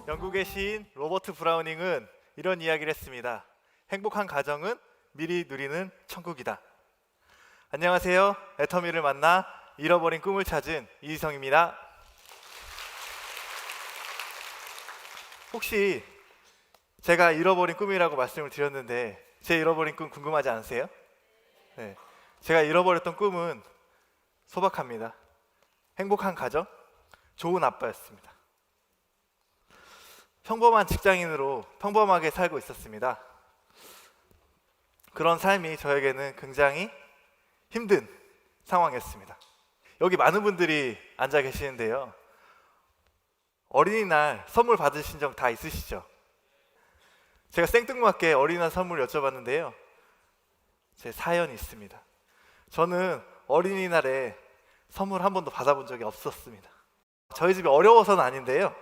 영국의 시인 로버트 브라우닝은 이런 이야기를 했습니다. 행복한 가정은 미리 누리는 천국이다. 안녕하세요. 애터미를 만나 잃어버린 꿈을 찾은 이희성입니다. 혹시 제가 잃어버린 꿈이라고 말씀을 드렸는데 제 잃어버린 꿈 궁금하지 않으세요? 네. 제가 잃어버렸던 꿈은 소박합니다. 행복한 가정, 좋은 아빠였습니다. 평범한 직장인으로 평범하게 살고 있었습니다. 그런 삶이 저에게는 굉장히 힘든 상황이었습니다. 여기 많은 분들이 앉아 계시는데요. 어린이날 선물 받으신 적 다 있으시죠? 제가 생뚱맞게 어린이날 선물을 여쭤봤는데요. 제 사연이 있습니다. 저는 어린이날에 선물 한 번도 받아본 적이 없었습니다. 저희 집이 어려워서는 아닌데요.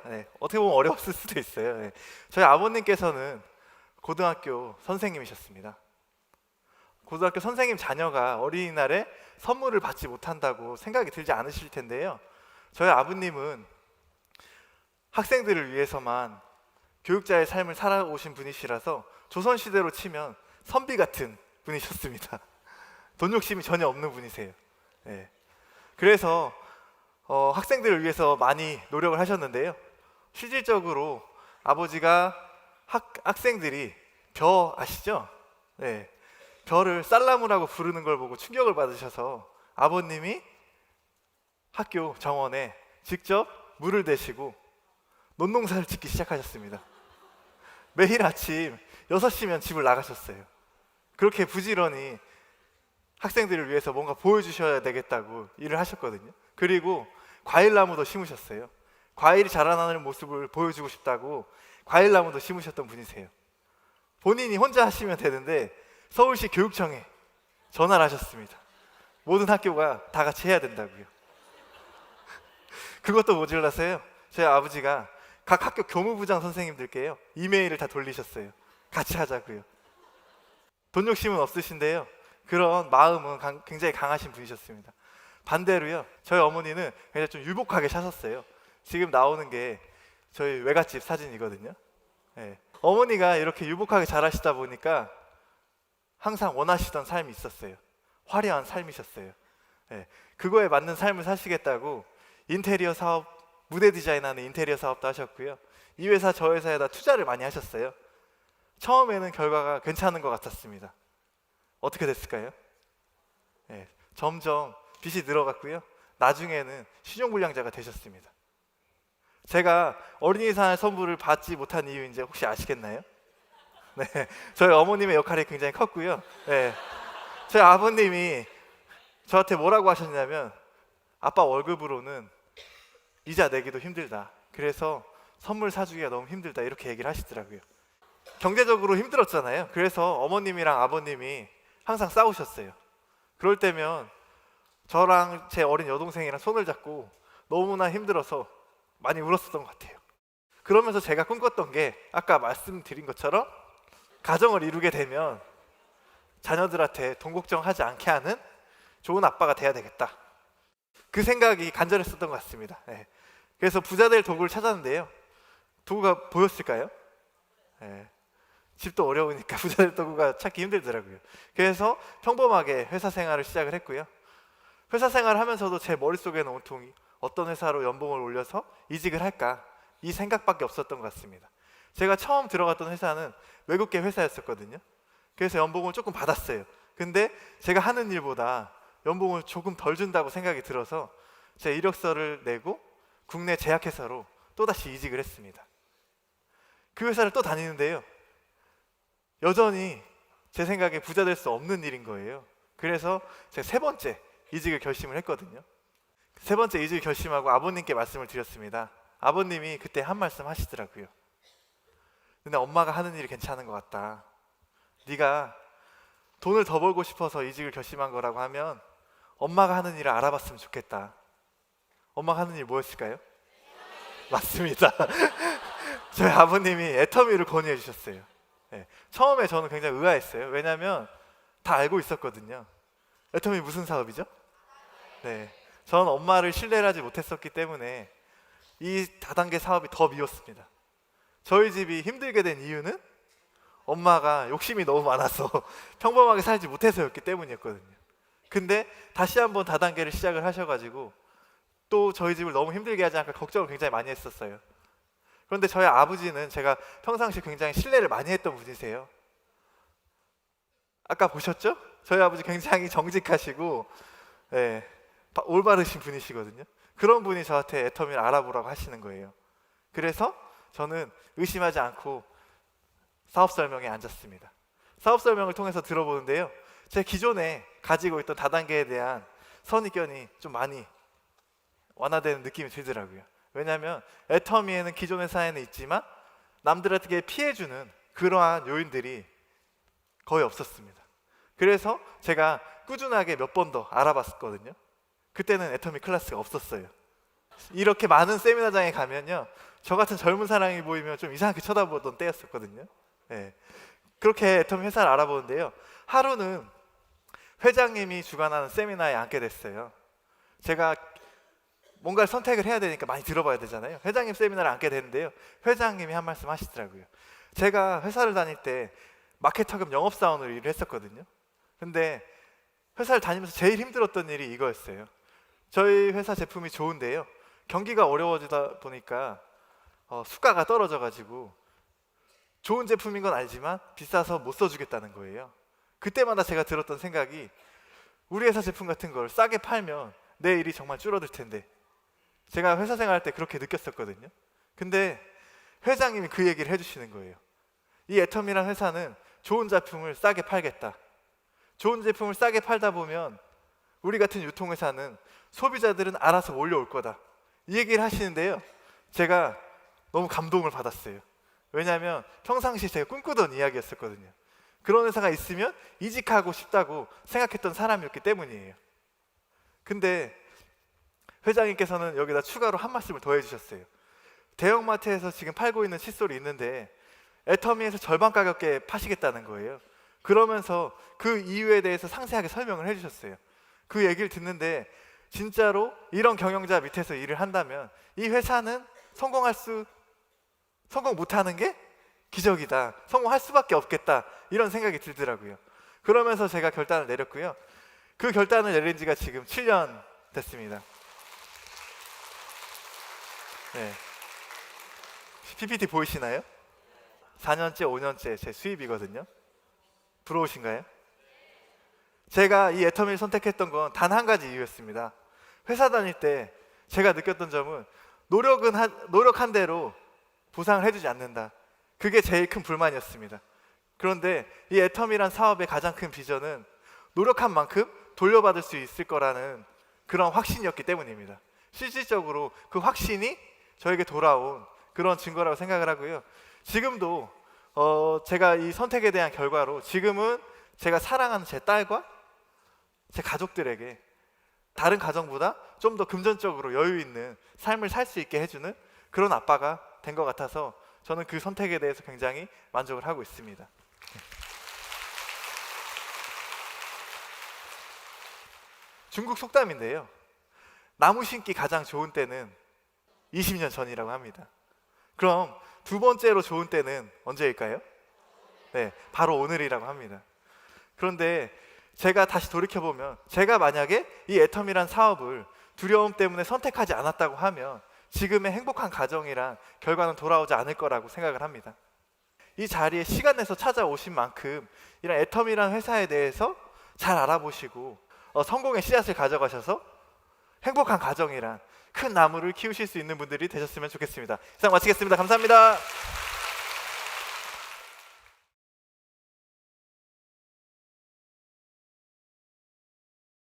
어떻게 보면 어려웠을 수도 있어요. 저희 아버님께서는 고등학교 선생님이셨습니다. 고등학교 선생님 자녀가 어린이날에 선물을 받지 못한다고 생각이 들지 않으실 텐데요. 저희 아버님은 학생들을 위해서만 교육자의 삶을 살아오신 분이시라서 조선시대로 치면 선비 같은 분이셨습니다. 돈 욕심이 전혀 없는 분이세요. 그래서 학생들을 위해서 많이 노력을 하셨는데요. 실질적으로 아버지가 학생들이 벼 아시죠? 벼를 쌀나무라고 부르는 걸 보고 충격을 받으셔서 아버님이 학교 정원에 직접 물을 대시고 논농사를 짓기 시작하셨습니다. 매일 아침 6시면 집을 나가셨어요. 그렇게 부지런히 학생들을 위해서 뭔가 보여주셔야 되겠다고 일을 하셨거든요. 그리고 과일나무도 심으셨어요. 과일이 자라나는 모습을 보여주고 싶다고 과일나무도 심으셨던 분이세요. 본인이 혼자 하시면 되는데 서울시 교육청에 전화를 하셨습니다. 모든 학교가 다 같이 해야 된다고요. 그것도 모자라서요. 저희 아버지가 각 학교 교무부장 선생님들께요 이메일을 다 돌리셨어요. 같이 하자고요. 돈 욕심은 없으신데요. 그런 마음은 굉장히 강하신 분이셨습니다. 반대로요, 저희 어머니는 굉장히 좀 유복하게 사셨어요. 지금 나오는 게 저희 외갓집 사진이거든요. 어머니가 이렇게 유복하게 자라시다 보니까 항상 원하시던 삶이 있었어요. 화려한 삶이셨어요. 그거에 맞는 삶을 사시겠다고 인테리어 사업, 무대 디자인하는 인테리어 사업도 하셨고요. 이 회사 저 회사에다 투자를 많이 하셨어요. 처음에는 결과가 괜찮은 것 같았습니다. 어떻게 됐을까요? 점점 빚이 늘어갔고요. 나중에는 신용불량자가 되셨습니다. 제가 어린이날 선물을 받지 못한 이유인지 혹시 아시겠나요? 저희 어머님의 역할이 굉장히 컸고요. 저희 아버님이 저한테 뭐라고 하셨냐면 아빠 월급으로는 이자 내기도 힘들다. 그래서 선물 사주기가 너무 힘들다. 이렇게 얘기를 하시더라고요. 경제적으로 힘들었잖아요. 그래서 어머님이랑 아버님이 항상 싸우셨어요. 그럴 때면 저랑 제 어린 여동생이랑 손을 잡고 너무나 힘들어서 많이 울었었던 것 같아요. 그러면서 제가 꿈꿨던 게 아까 말씀드린 것처럼 가정을 이루게 되면 자녀들한테 돈 걱정하지 않게 하는 좋은 아빠가 돼야 되겠다. 그 생각이 간절했었던 것 같습니다. 그래서 부자될 도구를 찾았는데요. 도구가 보였을까요? 집도 어려우니까 부자될 도구가 찾기 힘들더라고요. 그래서 평범하게 회사 생활을 시작을 했고요. 회사 생활을 하면서도 제 머릿속에는 온통 어떤 회사로 연봉을 올려서 이직을 할까, 이 생각밖에 없었던 것 같습니다. 제가 처음 들어갔던 회사는 외국계 회사였었거든요. 그래서 연봉을 조금 받았어요. 근데 제가 하는 일보다 연봉을 조금 덜 준다고 생각이 들어서 제 이력서를 내고 국내 제약회사로 또다시 이직을 했습니다. 그 회사를 또 다니는데요, 여전히 제 생각에 부자 될 수 없는 일인 거예요. 그래서 제가 세 번째 이직을 결심을 했거든요. 세 번째 이직을 결심하고 아버님께 말씀을 드렸습니다. 아버님이 그때 한 말씀 하시더라고요. 근데 엄마가 하는 일이 괜찮은 것 같다. 네가 돈을 더 벌고 싶어서 이직을 결심한 거라고 하면 엄마가 하는 일을 알아봤으면 좋겠다. 엄마가 하는 일 뭐였을까요? 맞습니다. 저희 아버님이 애터미를 권유해 주셨어요. 처음에 저는 굉장히 의아했어요. 왜냐하면 다 알고 있었거든요. 애터미 무슨 사업이죠? 네, 전 엄마를 신뢰를 하지 못했었기 때문에 이 다단계 사업이 더 미웠습니다. 저희 집이 힘들게 된 이유는 엄마가 욕심이 너무 많아서 평범하게 살지 못해서였기 때문이었거든요. 근데 다시 한번 다단계를 시작을 하셔가지고 또 저희 집을 너무 힘들게 하지 않을까 걱정을 굉장히 많이 했었어요. 그런데 저희 아버지는 제가 평상시 굉장히 신뢰를 많이 했던 분이세요. 아까 보셨죠? 저희 아버지 굉장히 정직하시고 올바르신 분이시거든요. 그런 분이 저한테 애터미를 알아보라고 하시는 거예요. 그래서 저는 의심하지 않고 사업 설명에 앉았습니다. 사업 설명을 통해서 들어보는데요, 제 기존에 가지고 있던 다단계에 대한 선입견이 좀 많이 완화되는 느낌이 들더라고요. 왜냐하면 애터미에는 기존 회사에는 있지만 남들에게 피해주는 그러한 요인들이 거의 없었습니다. 그래서 제가 꾸준하게 몇 번 더 알아봤었거든요. 그때는 애터미 클래스가 없었어요. 이렇게 많은 세미나장에 가면요, 저 같은 젊은 사람이 보이면 좀 이상하게 쳐다보던 때였었거든요. 그렇게 애터미 회사를 알아보는데요, 하루는 회장님이 주관하는 세미나에 앉게 됐어요. 제가 뭔가를 선택을 해야 되니까 많이 들어봐야 되잖아요. 회장님 세미나를 앉게 됐는데요, 회장님이 한 말씀 하시더라고요. 제가 회사를 다닐 때 마케터금 영업사원으로 일을 했었거든요. 근데 회사를 다니면서 제일 힘들었던 일이 이거였어요. 저희 회사 제품이 좋은데요, 경기가 어려워지다 보니까 수가가 떨어져가지고 좋은 제품인 건 알지만 비싸서 못 써주겠다는 거예요. 그때마다 제가 들었던 생각이, 우리 회사 제품 같은 걸 싸게 팔면 내 일이 정말 줄어들 텐데. 제가 회사 생활할 때 그렇게 느꼈었거든요. 근데 회장님이 그 얘기를 해주시는 거예요. 이 애텀이란 회사는 좋은 제품을 싸게 팔겠다. 좋은 제품을 싸게 팔다 보면 우리 같은 유통회사는 소비자들은 알아서 몰려올 거다, 이 얘기를 하시는데요, 제가 너무 감동을 받았어요. 왜냐하면 평상시 제가 꿈꾸던 이야기였었거든요. 그런 회사가 있으면 이직하고 싶다고 생각했던 사람이었기 때문이에요. 근데 회장님께서는 여기다 추가로 한 말씀을 더 해주셨어요. 대형마트에서 지금 팔고 있는 칫솔이 있는데 애터미에서 절반 가격에 파시겠다는 거예요. 그러면서 그 이유에 대해서 상세하게 설명을 해주셨어요. 그 얘기를 듣는데 진짜로 이런 경영자 밑에서 일을 한다면 이 회사는 성공 못하는 게 기적이다, 성공할 수밖에 없겠다, 이런 생각이 들더라고요. 그러면서 제가 결단을 내렸고요. 그 결단을 내린 지가 지금 7년 됐습니다. PPT 보이시나요? 4년째, 5년째 제 수입이거든요. 부러우신가요? 제가 이 애터미를 선택했던 건 단 한 가지 이유였습니다. 회사 다닐 때 제가 느꼈던 점은 노력한 대로 보상을 해주지 않는다. 그게 제일 큰 불만이었습니다. 그런데 이 애터미란 사업의 가장 큰 비전은 노력한 만큼 돌려받을 수 있을 거라는 그런 확신이었기 때문입니다. 실질적으로 그 확신이 저에게 돌아온 그런 증거라고 생각을 하고요. 지금도 제가 이 선택에 대한 결과로 지금은 제가 사랑하는 제 딸과 제 가족들에게 다른 가정보다 좀 더 금전적으로 여유 있는 삶을 살 수 있게 해주는 그런 아빠가 된 것 같아서 저는 그 선택에 대해서 굉장히 만족을 하고 있습니다. 중국 속담인데요, 나무 심기 가장 좋은 때는 20년 전이라고 합니다. 그럼 두 번째로 좋은 때는 언제일까요? 바로 오늘이라고 합니다. 그런데 제가 다시 돌이켜보면, 제가 만약에 이 애텀이란 사업을 두려움 때문에 선택하지 않았다고 하면 지금의 행복한 가정이란 결과는 돌아오지 않을 거라고 생각을 합니다. 이 자리에 시간 내서 찾아오신 만큼 이런 애텀이란 회사에 대해서 잘 알아보시고 성공의 씨앗을 가져가셔서 행복한 가정이란 큰 나무를 키우실 수 있는 분들이 되셨으면 좋겠습니다. 이상 마치겠습니다. 감사합니다.